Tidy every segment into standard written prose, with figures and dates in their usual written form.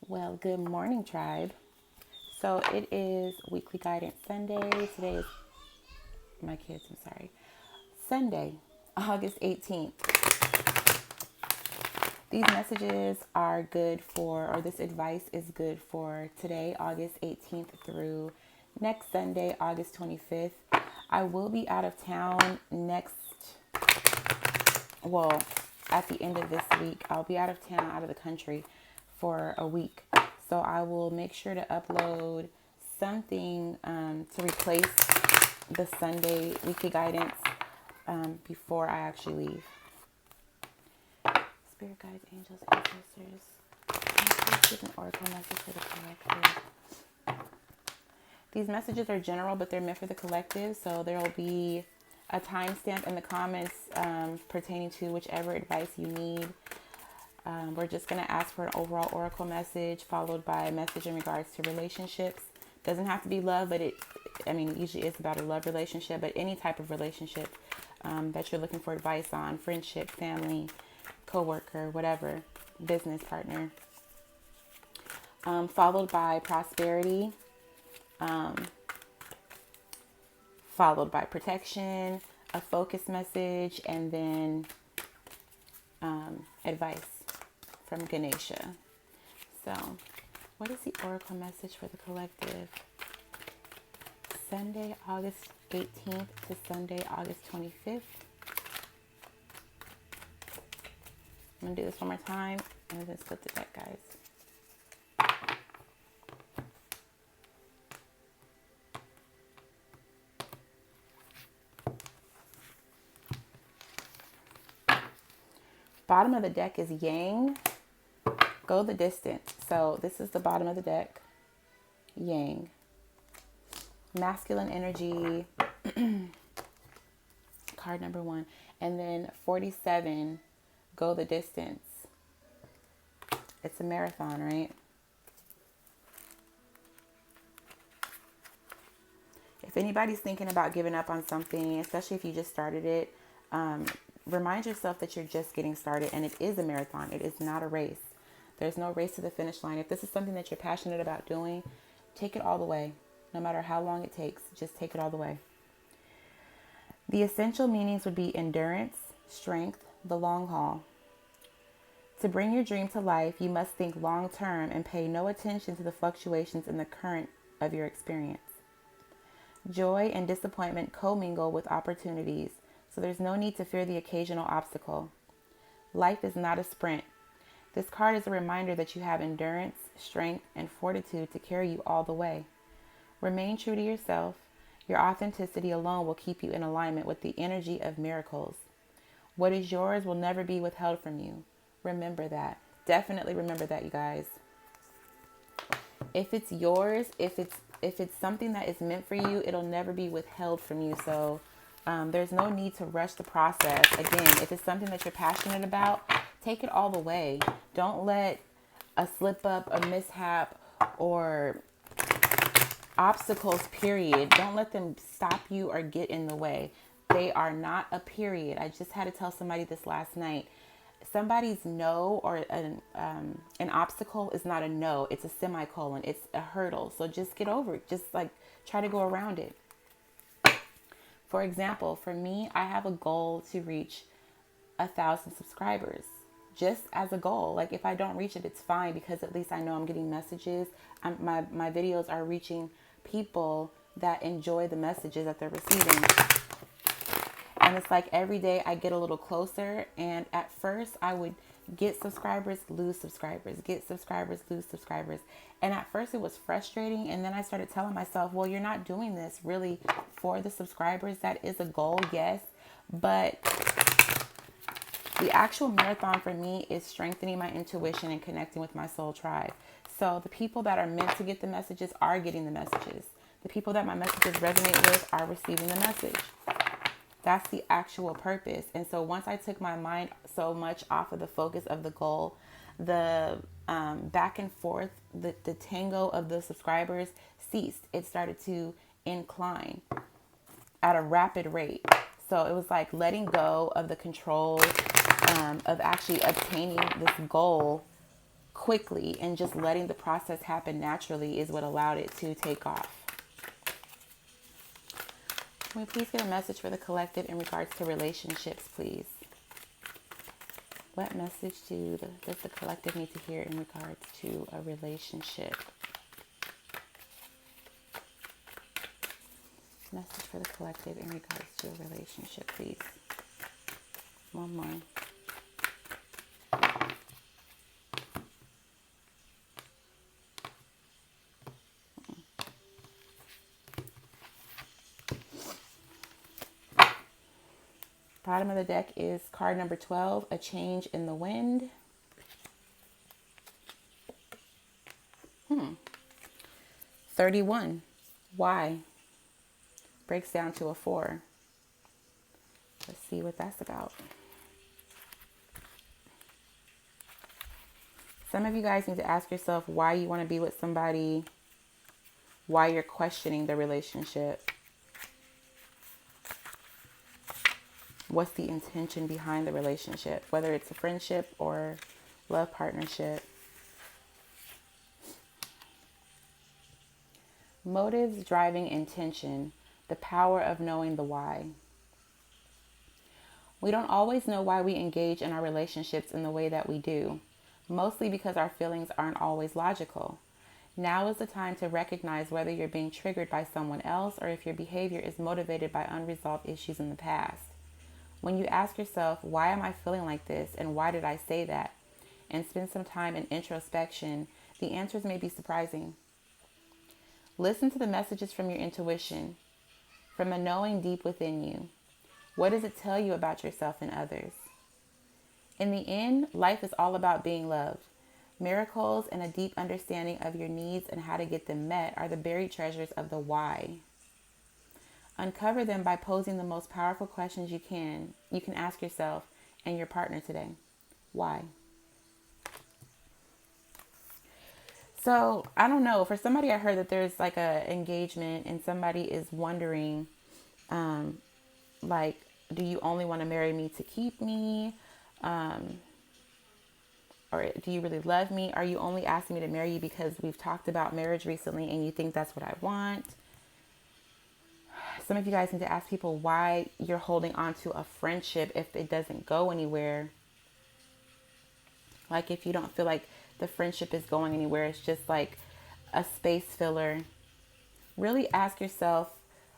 Well, good morning, tribe. So it is Weekly Guidance Sunday. Today is my kids, I'm sorry. Sunday, August 18th. These messages are good for, or this advice is good for today, August 18th through next Sunday, August 25th. I will be out of town well, at the end of this week. I'll be out of town, out of the country for a week. So I will make sure to upload something to replace the Sunday weekly guidance before I actually leave. Spirit guides, angels, ancestors. Give an oracle message for the collective. These messages are general, but they're meant for the collective. So there will be a timestamp in the comments pertaining to whichever advice you need. We're just going to ask for an overall oracle message followed by a message in regards to relationships. Doesn't have to be love, but it usually is about a love relationship, but any type of relationship that you're looking for advice on, friendship, family, coworker, whatever, business partner. Followed by prosperity, followed by protection, a focus message, and then advice from Ganesha. So, what is the oracle message for the collective? Sunday, August 18th to Sunday, August 25th. I'm going to do this one more time and then split the deck, guys. Bottom of the deck is Yang. Go the distance. So this is the bottom of the deck. Yang. Masculine energy. Card number 1. And then 47. Go the distance. It's a marathon, right? If anybody's thinking about giving up on something, especially if you just started it, remind yourself that you're just getting started and it is a marathon. It is not a race. There's no race to the finish line. If this is something that you're passionate about doing, take it all the way. No matter how long it takes, just take it all the way. The essential meanings would be endurance, strength, the long haul. To bring your dream to life, you must think long term and pay no attention to the fluctuations in the current of your experience. Joy and disappointment commingle with opportunities, so there's no need to fear the occasional obstacle. Life is not a sprint. This card is a reminder that you have endurance, strength, and fortitude to carry you all the way. Remain true to yourself. Your authenticity alone will keep you in alignment with the energy of miracles. What is yours will never be withheld from you. Remember that. Definitely remember that, you guys. If it's yours, if it's something that is meant for you, it'll never be withheld from you. So there's no need to rush the process. Again, if it's something that you're passionate about, take it all the way. Don't let a slip up, a mishap, or obstacles, period. Don't let them stop you or get in the way. They are not a period. I just had to tell somebody this last night. Somebody's no or an obstacle is not a no. It's a semicolon. It's a hurdle. So just get over it. Just like try to go around it. For example, for me, I have a goal to reach 1,000 subscribers. Just as a goal. Like if I don't reach it, it's fine because at least I know I'm getting messages. My videos are reaching people that enjoy the messages that they're receiving. And it's like every day I get a little closer. And at first I would get subscribers, lose subscribers, get subscribers, lose subscribers. And at first it was frustrating. And then I started telling myself, well, you're not doing this really for the subscribers. That is a goal, yes. But the actual marathon for me is strengthening my intuition and connecting with my soul tribe. So the people that are meant to get the messages are getting the messages. The people that my messages resonate with are receiving the message. That's the actual purpose. And so once I took my mind so much off of the focus of the goal, the back and forth, the tango of the subscribers ceased. It started to incline at a rapid rate. So it was like letting go of the control of actually obtaining this goal quickly, and just letting the process happen naturally is what allowed it to take off. Can we please get a message for the collective in regards to relationships, please? What message does the collective need to hear in regards to a relationship? Message for the collective in regards to a relationship, please. One more. Bottom of the deck is card number 12, a change in the wind. 31, why? Breaks down to a 4. Let's see what that's about. Some of you guys need to ask yourself why you want to be with somebody, why you're questioning the relationship. What's the intention behind the relationship, whether it's a friendship or love partnership. Motives driving intention, the power of knowing the why. We don't always know why we engage in our relationships in the way that we do, mostly because our feelings aren't always logical. Now is the time to recognize whether you're being triggered by someone else or if your behavior is motivated by unresolved issues in the past. When you ask yourself, why am I feeling like this and why did I say that? And spend some time in introspection, the answers may be surprising. Listen to the messages from your intuition, from the knowing deep within you. What does it tell you about yourself and others? In the end, life is all about being loved. Miracles and a deep understanding of your needs and how to get them met are the buried treasures of the why. Uncover them by posing the most powerful questions you can ask yourself and your partner today. Why? So, I don't know. For somebody, I heard that there's like a engagement and somebody is wondering, like, do you only want to marry me to keep me? Or do you really love me? Are you only asking me to marry you because we've talked about marriage recently and you think that's what I want? Some of you guys need to ask people why you're holding on to a friendship if it doesn't go anywhere. Like if you don't feel like the friendship is going anywhere, it's just like a space filler. Really ask yourself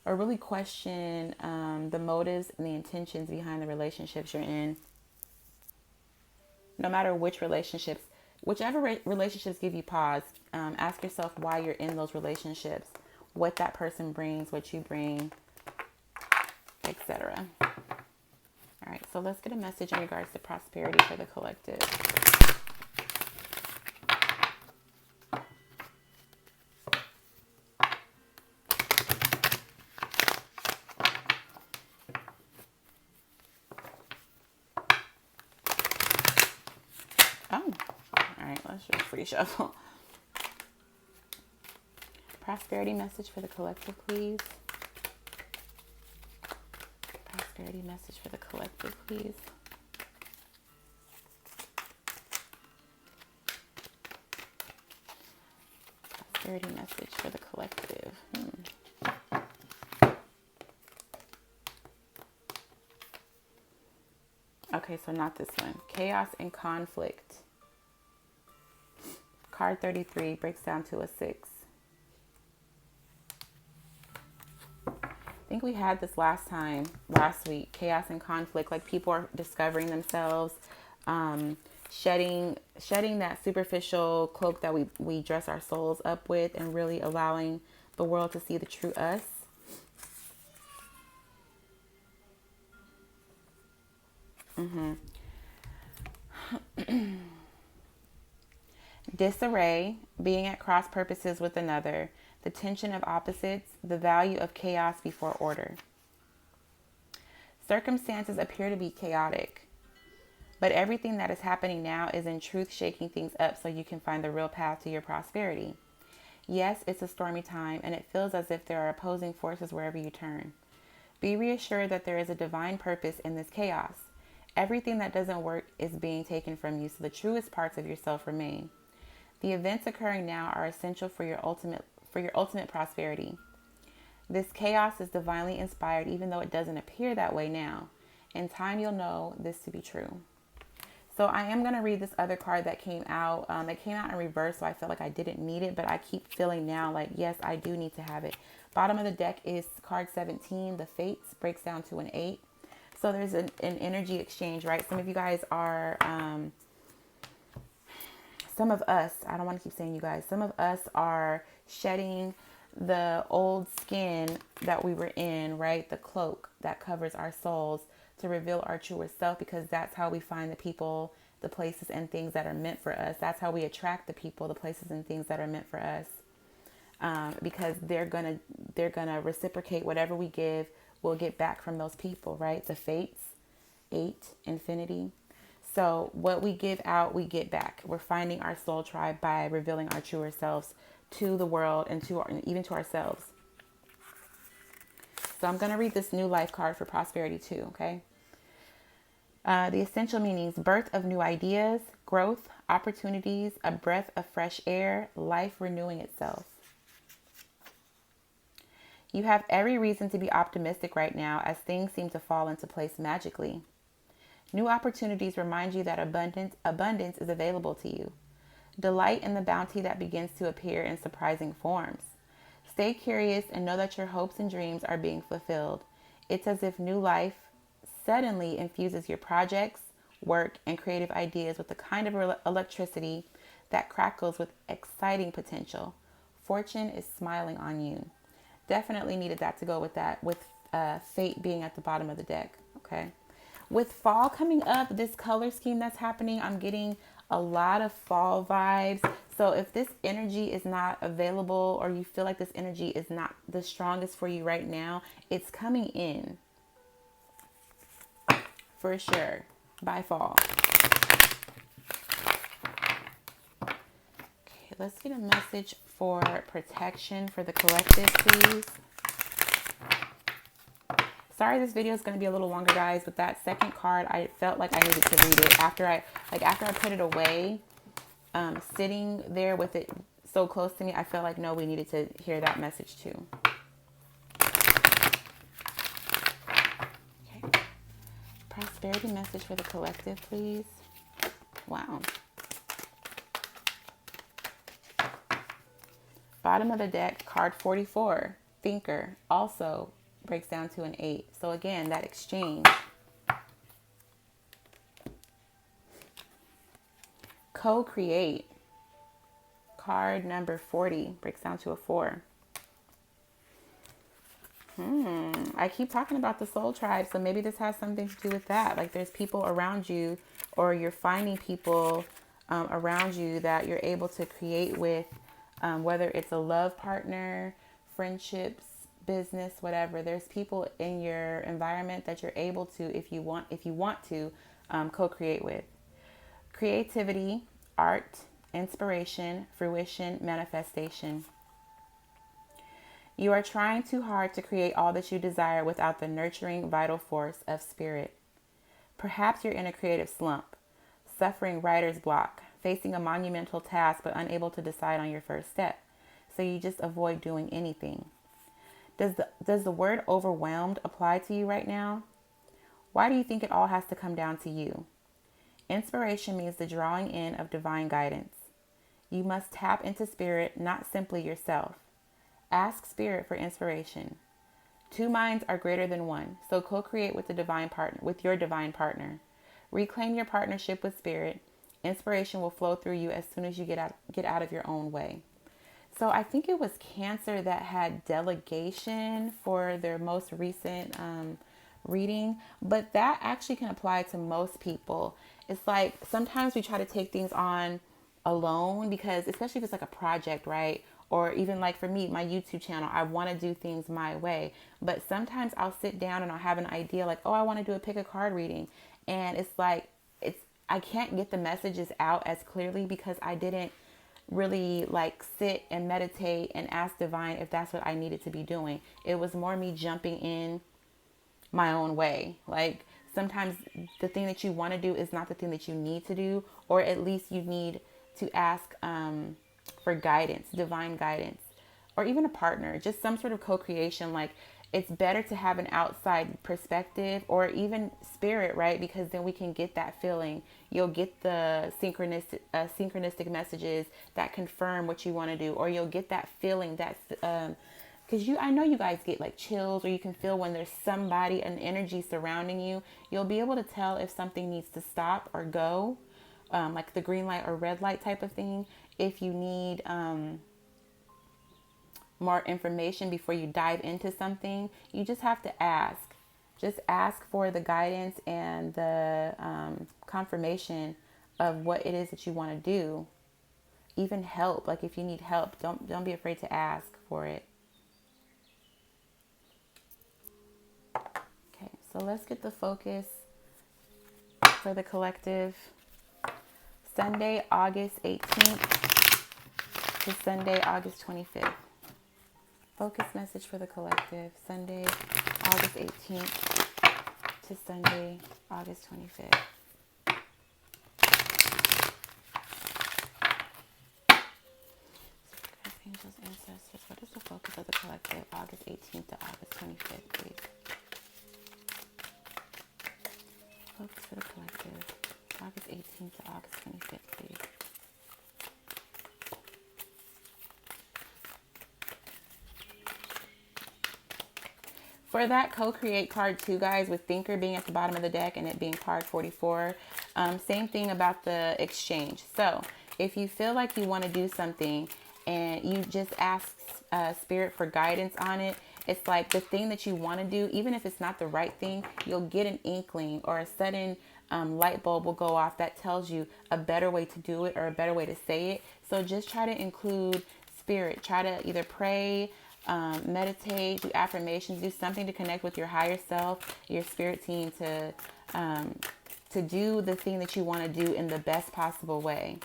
or really question the motives and the intentions behind the relationships you're in. No matter which relationships, whichever relationships give you pause, ask yourself why you're in those relationships, what that person brings, what you bring, etc. All right, so let's get a message in regards to prosperity for the collective. Oh, all right, let's just free shuffle. Prosperity message for the collective, please. Prosperity message for the collective, please. Prosperity message for the collective. Okay, so not this one. Chaos and conflict. Card 33 breaks down to a 6. I think we had this last week. Chaos and conflict, like people are discovering themselves, shedding that superficial cloak that we dress our souls up with, and really allowing the world to see the true us. Disarray, being at cross purposes with another, the tension of opposites, the value of chaos before order. Circumstances appear to be chaotic, but everything that is happening now is in truth shaking things up so you can find the real path to your prosperity. Yes, it's a stormy time, and it feels as if there are opposing forces wherever you turn. Be reassured that there is a divine purpose in this chaos. Everything that doesn't work is being taken from you, so the truest parts of yourself remain. The events occurring now are essential for your ultimate prosperity. This chaos is divinely inspired, even though it doesn't appear that way now. In time, you'll know this to be true. So I am going to read this other card that came out. It came out in reverse, so I felt like I didn't need it, but I keep feeling now like, yes, I do need to have it. Bottom of the deck is card 17, the Fates, breaks down to an 8. So there's an energy exchange, right? Some of you guys are, some of us, I don't want to keep saying you guys, some of us are shedding the old skin that we were in, right? The cloak that covers our souls to reveal our truer self, because that's how we find the people, the places and things that are meant for us. That's how we attract the people, the places and things that are meant for us. Because they're gonna reciprocate whatever we give, we'll get back from those people, right? The Fates, 8, infinity. So what we give out, we get back. We're finding our soul tribe by revealing our truer selves to the world and even to ourselves. So I'm going to read this new life card for prosperity too, okay? The essential meanings: birth of new ideas, growth, opportunities, a breath of fresh air, life renewing itself. You have every reason to be optimistic right now as things seem to fall into place magically. New opportunities remind you that abundance is available to you. Delight in the bounty that begins to appear in surprising forms. Stay curious and know that your hopes and dreams are being fulfilled. It's as if new life suddenly infuses your projects, work, and creative ideas with the kind of electricity that crackles with exciting potential. Fortune is smiling on you. Definitely needed that to go with that, with fate being at the bottom of the deck, okay? With fall coming up, this color scheme that's happening, I'm getting a lot of fall vibes. So if this energy is not available, or you feel like this energy is not the strongest for you right now, it's coming in for sure by fall. Okay, let's get a message for protection for the collective, please. Sorry, this video is going to be a little longer, guys, but that second card, I felt like I needed to read it after I put it away, sitting there with it so close to me. I felt like, no, we needed to hear that message too. Okay. Prosperity message for the collective, please. Wow. Bottom of the deck, card 44, Thinker, also breaks down to an 8. So again, that exchange. Co-create, card number 40, breaks down to a 4. I keep talking about the soul tribe, so maybe this has something to do with that. Like there's people around you, or you're finding people around you that you're able to create with, whether it's a love partner, friendships, business, whatever. There's people in your environment that you're able to, if you want to, co-create with. Creativity, art, inspiration, fruition, manifestation. You are trying too hard to create all that you desire without the nurturing, vital force of spirit. Perhaps you're in a creative slump, suffering writer's block, facing a monumental task but unable to decide on your first step. So you just avoid doing anything. Does the word overwhelmed apply to you right now? Why do you think it all has to come down to you? Inspiration means the drawing in of divine guidance. You must tap into spirit, not simply yourself. Ask spirit for inspiration. Two minds are greater than one, so co-create with your divine partner. Reclaim your partnership with spirit. Inspiration will flow through you as soon as you get out of your own way. So I think it was Cancer that had delegation for their most recent reading, but that actually can apply to most people. It's like sometimes we try to take things on alone, because especially if it's like a project, right? Or even like for me, my YouTube channel, I want to do things my way. But sometimes I'll sit down and I'll have an idea like, oh, I want to do a pick a card reading. And it's like, I can't get the messages out as clearly because I didn't really like sit and meditate and ask divine if that's what I needed to be doing. It was more me jumping in my own way. Like sometimes the thing that you want to do is not the thing that you need to do, or at least you need to ask for guidance, divine guidance, or even a partner, just some sort of co-creation. Like, it's better to have an outside perspective or even spirit, right? Because then we can get that feeling. You'll get the synchronistic messages that confirm what you want to do, or you'll get that feeling that's because I know you guys get like chills, or you can feel when there's somebody, an energy surrounding you. You'll be able to tell if something needs to stop or go, like the green light or red light type of thing. If you need more information before you dive into something, you just have to ask. Just ask for the guidance and the confirmation of what it is that you want to do. Even help, like if you need help, don't be afraid to ask for it. Okay, so let's get the focus for the collective. Sunday, August 18th to Sunday, August 25th. Focus message for the collective. Sunday, August 18th to Sunday, August 25th. Angels, ancestors, what is the focus of the collective? August 18th to August 25th, please. Focus for the collective. August 18th to August 25th, please. For that co-create card too, guys, with Thinker being at the bottom of the deck and it being card 44, same thing about the exchange. So if you feel like you want to do something and you just ask Spirit for guidance on it, it's like the thing that you want to do, even if it's not the right thing, you'll get an inkling or a sudden light bulb will go off that tells you a better way to do it or a better way to say it. So just try to include Spirit. Try to either pray, meditate, do affirmations, do something to connect with your higher self, your spirit team, to do the thing that you want to do in the best possible way.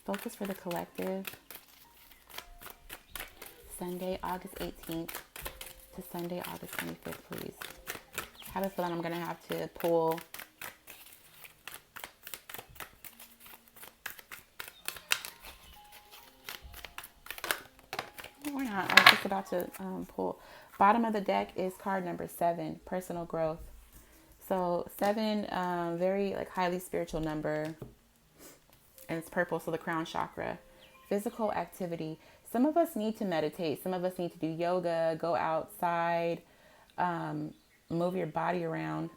Focus for the collective. Sunday, August 18th to Sunday, August 25th, please. I have a feeling I'm going to have to pull I was just about to pull. Bottom of the deck is card number 7, personal growth. So 7, very like highly spiritual number, and it's purple, so the crown chakra. Physical activity. Some of us need to meditate. Some of us need to do yoga, go outside, move your body around.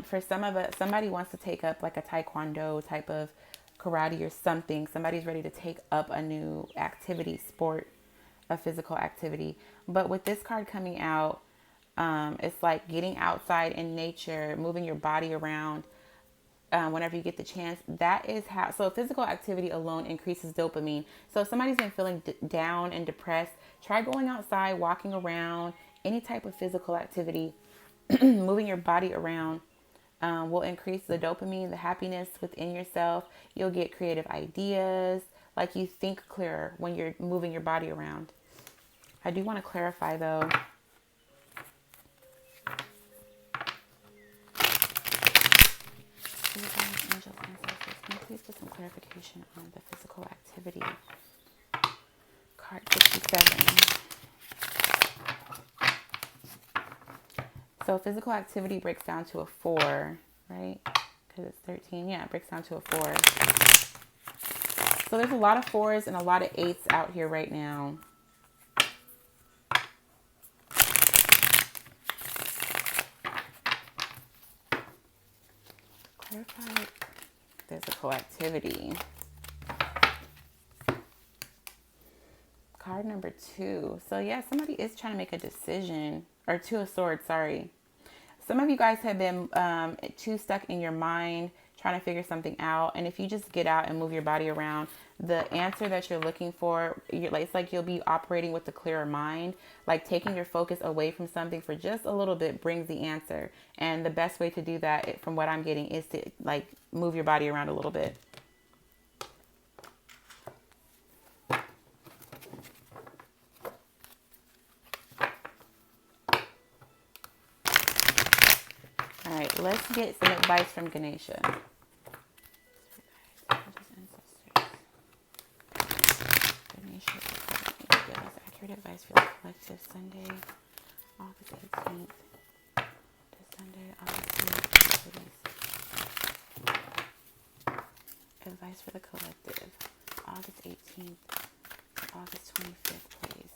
For some of us, somebody wants to take up like a taekwondo type of karate or something. Somebody's ready to take up a new activity, sport, a physical activity. But with this card coming out, it's like getting outside in nature, moving your body around whenever you get the chance. That is how, so physical activity alone increases dopamine. So if somebody's been feeling down and depressed, try going outside, walking around, any type of physical activity. Moving your body around will increase the dopamine, the happiness within yourself. You'll get creative ideas, like you think clearer when you're moving your body around. I do want to clarify though. Angels, ancestors, can you please put some clarification on the physical activity? Card 57. So physical activity breaks down to a 4, right? Because it's 13. Yeah, it breaks down to a 4. So there's a lot of 4s and a lot of 8s out here right now. Clarify physical activity. Card number 2. So yeah, somebody is trying to make a decision. Or 2 of Swords, sorry. Some of you guys have been too stuck in your mind trying to figure something out. And if you just get out and move your body around, the answer that you're looking for, it's like you'll be operating with a clearer mind. Like taking your focus away from something for just a little bit brings the answer. And the best way to do that, from what I'm getting, is to like move your body around a little bit. right, let's get some advice from Ganesha. Ganesha, give us accurate advice for the collective Sunday, August 18th to Sunday, August 20th. Advice for the collective, August 18th, August 25th, please.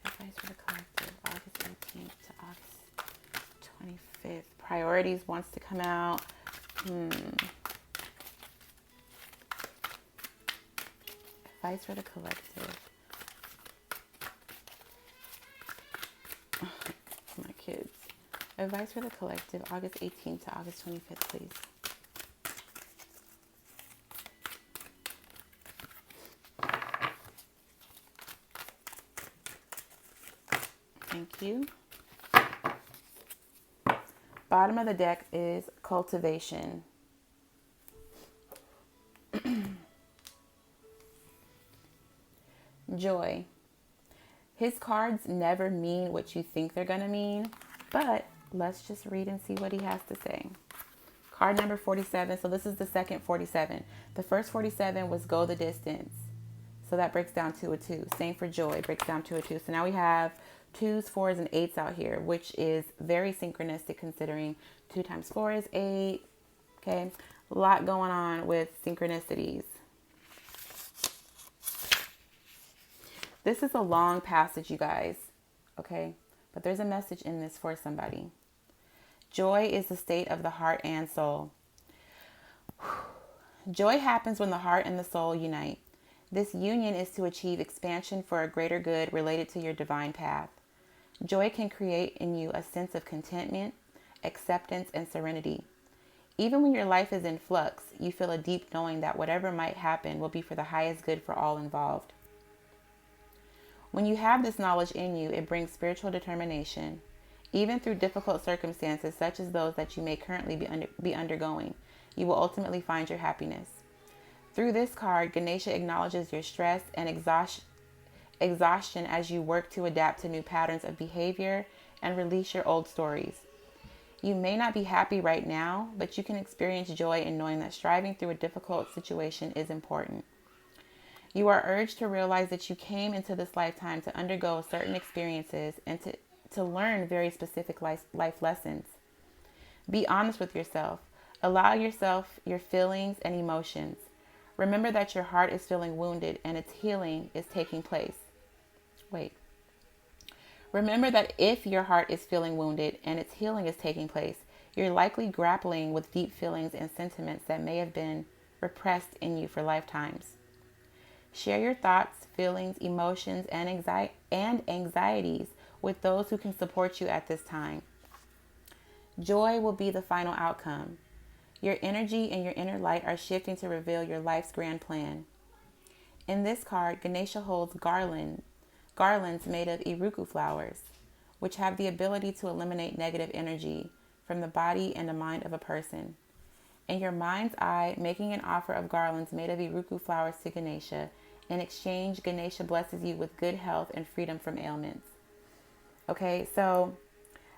Advice for the collective, August 18th to August 25th. Priorities wants to come out. Advice for the collective. My kids. Advice for the collective, August 18th to August 25th, please. Thank you. Bottom of the deck is cultivation. Joy. His cards never mean what you think they're going to mean, but let's just read and see what he has to say. Card number 47. So this is the second 47. The first 47 was go the distance. So that breaks down to a 2. Same for joy, breaks down to a 2. So now we have 2s, 4s, and 8s out here, which is very synchronistic considering 2 times 4 is 8. Okay, a lot going on with synchronicities. This is a long passage, you guys. Okay, but there's a message in this for somebody. Joy is the state of the heart and soul. Joy happens when the heart and the soul unite. This union is to achieve expansion for a greater good related to your divine path. Joy can create in you a sense of contentment, acceptance, and serenity. Even when your life is in flux, you feel a deep knowing that whatever might happen will be for the highest good for all involved. When you have this knowledge in you, it brings spiritual determination. Even through difficult circumstances such as those that you may currently be undergoing, you will ultimately find your happiness. Through this card, Ganesha acknowledges your stress and exhaustion as you work to adapt to new patterns of behavior and release your old stories. You may not be happy right now, but you can experience joy in knowing that striving through a difficult situation is important. You are urged to realize that you came into this lifetime to undergo certain experiences and to learn very specific life lessons. Be honest with yourself. Allow yourself your feelings and emotions. Remember that your heart is feeling wounded and its healing is taking place. Remember that if your heart is feeling wounded and its healing is taking place, you're likely grappling with deep feelings and sentiments that may have been repressed in you for lifetimes. Share your thoughts, feelings, emotions, and anxieties with those who can support you at this time. Joy will be the final outcome. Your energy and your inner light are shifting to reveal your life's grand plan. In this card, Ganesha holds garlands made of iruku flowers, which have the ability to eliminate negative energy from the body and the mind of a person. In your mind's eye, making an offer of garlands made of iruku flowers to Ganesha. In exchange, Ganesha blesses you with good health and freedom from ailments. Okay, so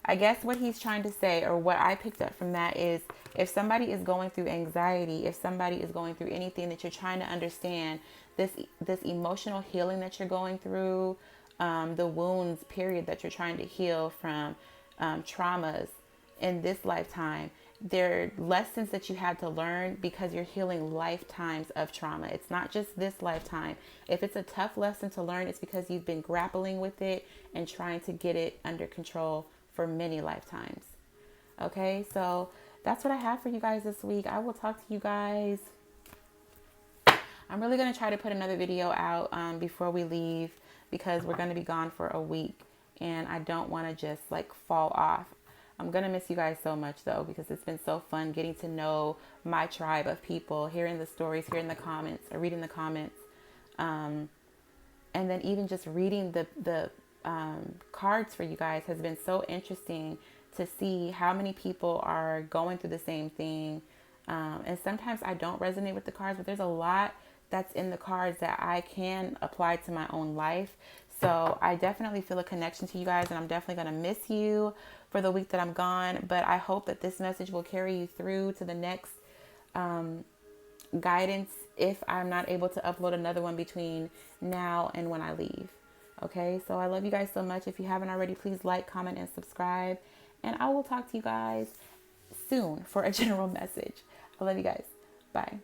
I guess what he's trying to say, or what I picked up from that, is if somebody is going through anxiety, if somebody is going through anything that you're trying to understand, this emotional healing that you're going through, the wounds, period, that you're trying to heal from, traumas in this lifetime, they're lessons that you had to learn because you're healing lifetimes of trauma. It's not just this lifetime. If it's a tough lesson to learn, it's because you've been grappling with it and trying to get it under control for many lifetimes. Okay, so that's what I have for you guys this week. I will talk to you guys. I'm really going to try to put another video out before we leave, because we're going to be gone for a week and I don't want to just like fall off. I'm going to miss you guys so much though, because it's been so fun getting to know my tribe of people, hearing the stories, hearing the comments, or reading the comments. And then even just reading the cards for you guys has been so interesting to see how many people are going through the same thing. And sometimes I don't resonate with the cards, but there's a lot that's in the cards that I can apply to my own life. So I definitely feel a connection to you guys, and I'm definitely going to miss you for the week that I'm gone. But I hope that this message will carry you through to the next guidance if I'm not able to upload another one between now and when I leave. Okay, so I love you guys so much. If you haven't already, please like, comment, and subscribe. And I will talk to you guys soon for a general message. I love you guys. Bye.